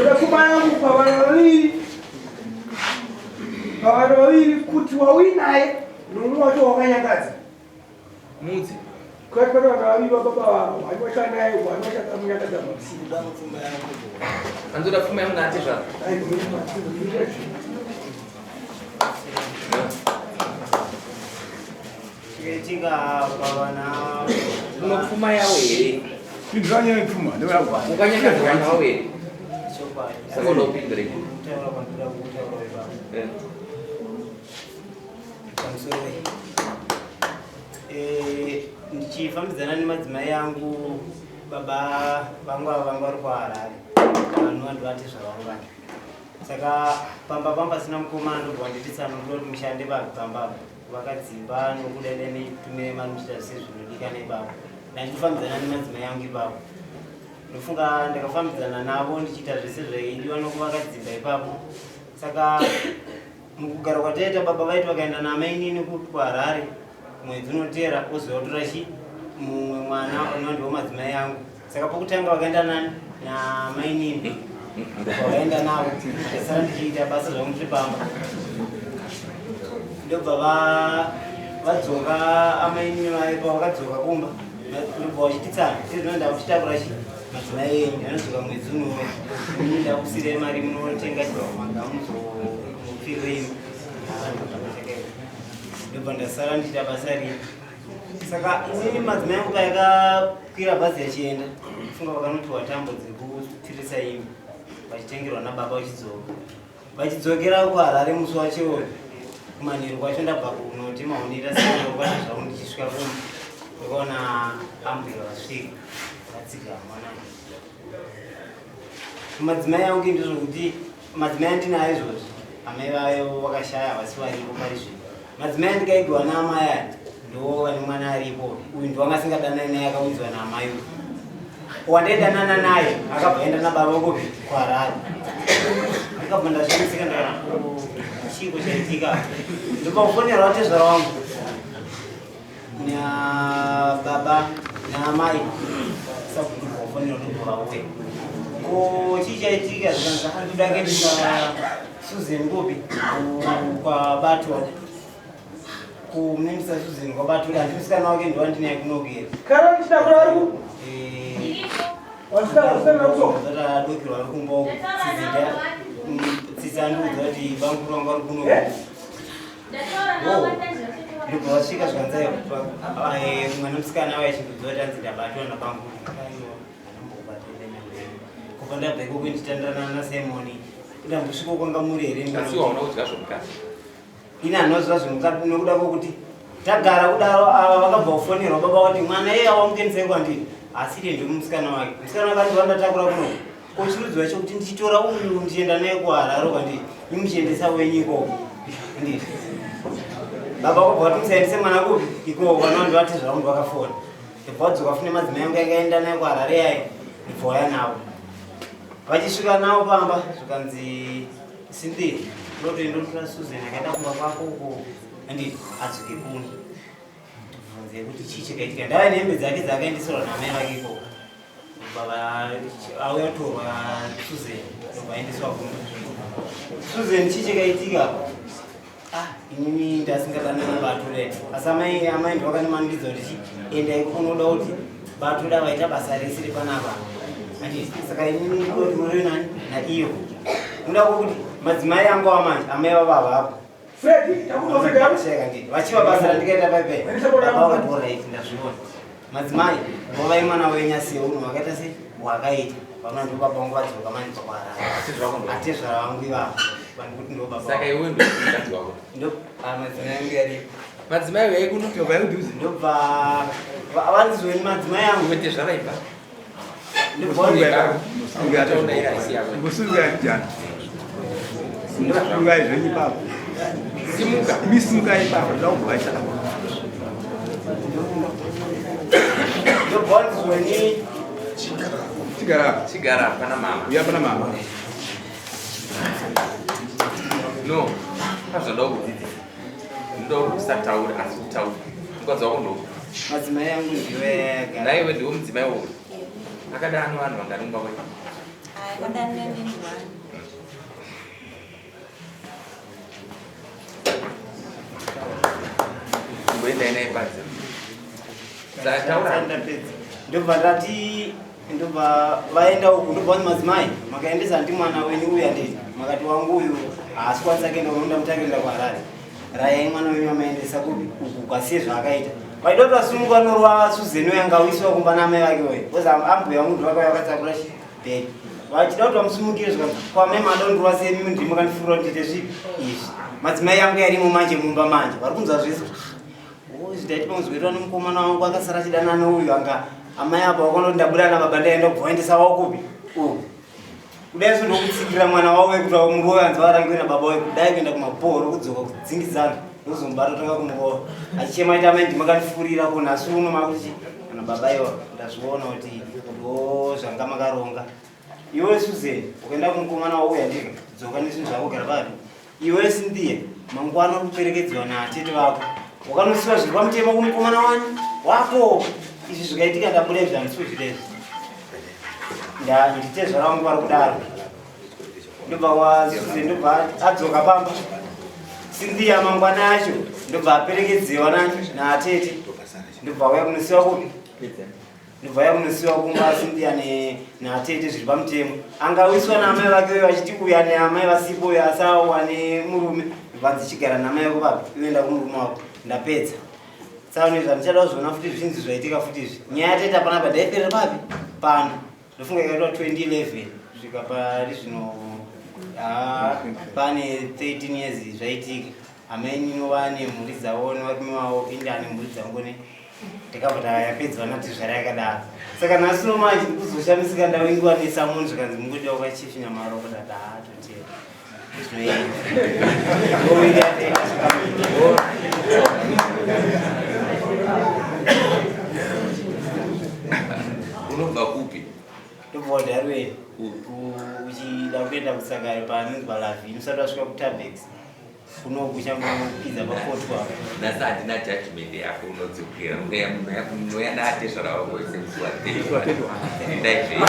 Unafumana Kawaroli kuti wawinaye n'umwoto wakanyakaza. Muzi. Kwa kawaroli baba wanyosha naye wanyosha kamnyakaza msiba mfumba yangu. Anzura fuma yangu natisha. Ai mimi masiba. Ketinga bwana. Unafuma yawe. Kindranya mfuma ndio yangu. Ukanyakaza wana wawe. Sopa. Sasa ndo pindre. Tero kwandira kutero baba. Ndichifambidzana nemadzimai yangu baba vangu vari kuHarare vanhu vandivati zvavangana saka pamba pasina mukoma ndobva nditi tsanondoti mushande pamba vakadzimba nokudai netumire mari muchita sezvinodika nebaba ndandifambidzana nemadzimai yangu ipapo ndofunga ndakafambidzana navo ndichiita zvese zvaidiwa nokuvakadzimba ipapo saka mukugara kwataita baba vaiti vakaenda namainini kuHarare mwedzi unoteera ozotora mumwe mwana unondiwo madzimai yangu saka pokutanga vakaenda namainini vakaenda navo saka ndichiita basa zvamutripamba ndobva vadzoka amainini vaipa vakadzoka kumba ndobva vachititsana izvinoenda kuchitakura madzimai enyu anodzoka mwedzi unomwe inoenda kusire mari munotenga mupfirweinu ndobva ndasara ndichita basa rini saka inini madzimai yangu yakakwira bhazi yachienda funga vakanotiwa tambo dzekupfirisa imi vachitengerwa nababa vachidzokera kuHarare musi wacho kumanheru kwacho ndabva kunoti maonera sekwati zvavo ndichisvika kuno ndikaona ambwira vasvika vatsiga mwana madzimai yangu ndizvokuti madzimai andinayo izvozvi amai vayo vakashaya vasi varipo parizvino madzimai andikaigwa naamai ati ndo vane mwana aripo uyu ndo vangasingadanani naye akaudzwa naamai wandaidana naye akabva enda nababa kupi kuHarare ndikabva ndazvimisika chiko chaitika ndikaufonera vatezvara wangu nababa naamai sakuti ndikaufonera ndobvauya ko chii chaitika zvikanzakandidakendisa Susan kupi kwabatwa kuminisa Susan kwabatwa andimusikana wake ndowandinaye kunokera Kara ndichakura ariku? Zata dokero ari kumba uku tsitsi andiudza kuti banguru vangu ari kunokera ndobva vasvika zvikanzai mwana musikana wavo achindudza kuti anzi ndabatwa nabanguru kubva ndabva ikoko ndichitandana naSimoni ndambosvika kwanga muri here asiwaona kudya zvomukati ini hanoziva zvomukati nokuda kwokuti tagara kudaro ava vakabva kufonerwa baba kuti mwana iye awamukenisei kwandiri asi ine ndomusikana wake musikana wake andiva ndatakura kuno kochirudziwa chokuti ndichitora uyu ndichienda naye kuHarare kwandiri imuchiendesa wenyu ikoko ndii baba kwabva kuti musaendese mwana kupi ikoko vana vandivati zvavo ndivakafona ndibva vadzoka fune madzimai yangu yakaenda naye kuHarare yayo ndibva waya navo vachisvika navo pamba zvikanzi sindiri ndotoendotora Susan akaenda kumba kwako uko andi adzoke kuno bvunze kuti chii chakaitika ndava nehembe dzake dzaakaendeserwa namai vake ikoko baba auya kutorwa Susan ndobva aendeswa kuno Susan chii chakaitika inini ndasingadanana bature asi amai ndivakandimanikidzwa kuti endai kunoda kuti batuda vaita basa resiri panapa saka inini ndoti muri nani naiyo ndoda kuti madzimai yangu amanje amai vava vapo Freddy, takuzofika ndii vachiva basa randikaita paipai baba vakatora iti ndazviona madzimai vovai mwana wenyasiye uno vakaita sei wakaita vamwe ndo baba vangu vadzoka manibva kuHarare atezvara vangu ivavo vanikuti ndo baba saka iwe ndokati wako ndo madzimai yangu yaripo madzimai vaikunoti vaikudhuzi ndobva vanzweni madzimai yangu wetezvara ibva simuka misimuka ipapo ndakubvacha ndobvanzweni chigara pana mama uya pana mama no azvoda kudzidza ndo kusataura asi kutaura ukadza wako ndo madzimai yangu ndiwe naiwe ndiwo mudzimai wouri akada ano vanhu vangarumba kwai Yakadani ndi ndwani. Ngoenda naye panza. Sataura ndapedza. Ndobva ndati ndobva vaenda uku ndobva madzimai makaendesa ndi mwana wenyu uya ndeti makati wangu uyu asikwanisa kuenda kunoenda mutakirinda kwaRarare. Rayai mwana wenyu amaendesa kupi uku kwasiye zvaakaita. Vaidota sunungwa norwa Suzeni yanga uisiwa kumba namai vake we. Koza ambuya mundu vakauya vakatakura chibhegi. Vachida kuti vamusumukire zvakanzi kwamai madondo wase mimi ndimi kanifurira ndite zvipi izvi. Madzimai yangu yarimo manje mumba manje. Vari kunzwa zvese. Zvidai pamuzwetwa nomukomana wangu akasara chidana nouyu anga amai apa wakono ndabuda nababa ndaenda kubvaendesa wakupi kudai zvinokutsikira mwana wawo wekuti muri woyanzi varangwe nababa we kudai kuenda kumabhoro kudzoka kudzingizana ndozombata tanga kumurova achichema ita amai ndimakandifurira ko nhasi uno makuti kana baba iwa ndazviona kuti ndo zvanga makaronga iwe Suzeni ukaenda kumukomana wawo uya ndika dzoka nezvinhu zvako gara papi iwe Cynthia mangwana kuperekedzwa naatete vako wakanosiwa zviri pamutemo kumukomana wako izvi zvikaitika ndabuda zvandisiwo zvidezvi nditezvara vangu vari kudaro ndobva waSuzeni ndobva adzoka pamba Cynthia mangwana acho ndobva aperekedzewa naatete ndobva waya kunosiwa kupi ndobva ya kunosiwa kumba Cynthia naatete zviri pamutemo angawiswa naamai vake vachiti uya neamai vasipo uyo asawa nemurume ndobva dzichigara namai vako papi uenda kumurume wako ndapedza tsaonezva ndichada kuzviona futi zvinzi zvaitika futi izvi nyaya yatete apana pa ndaiperera papi pano ndofunga ikaitwa 2011 kusvika pari zvino pane 13 years zvaitika ameni inova nemhuri dzavo nevarume vavo indi ane mhuri dzangu ndikabva yapedzwa nati zvara yakadaro saka nhasi nomanje ndikuzoshamisika ndavingiwa nesamoni zvikanzi mungoda ukachifinya maro kudada totera unobva kupi? Ndobva Darwe uchida kuenda kusangari panonzi paLavi usati wasvika kuTabex kunoku changopidza pakotwa nhasi handina judgment yako unodzokera unoya naatezvara wako wese musi wa 31 ndaizvei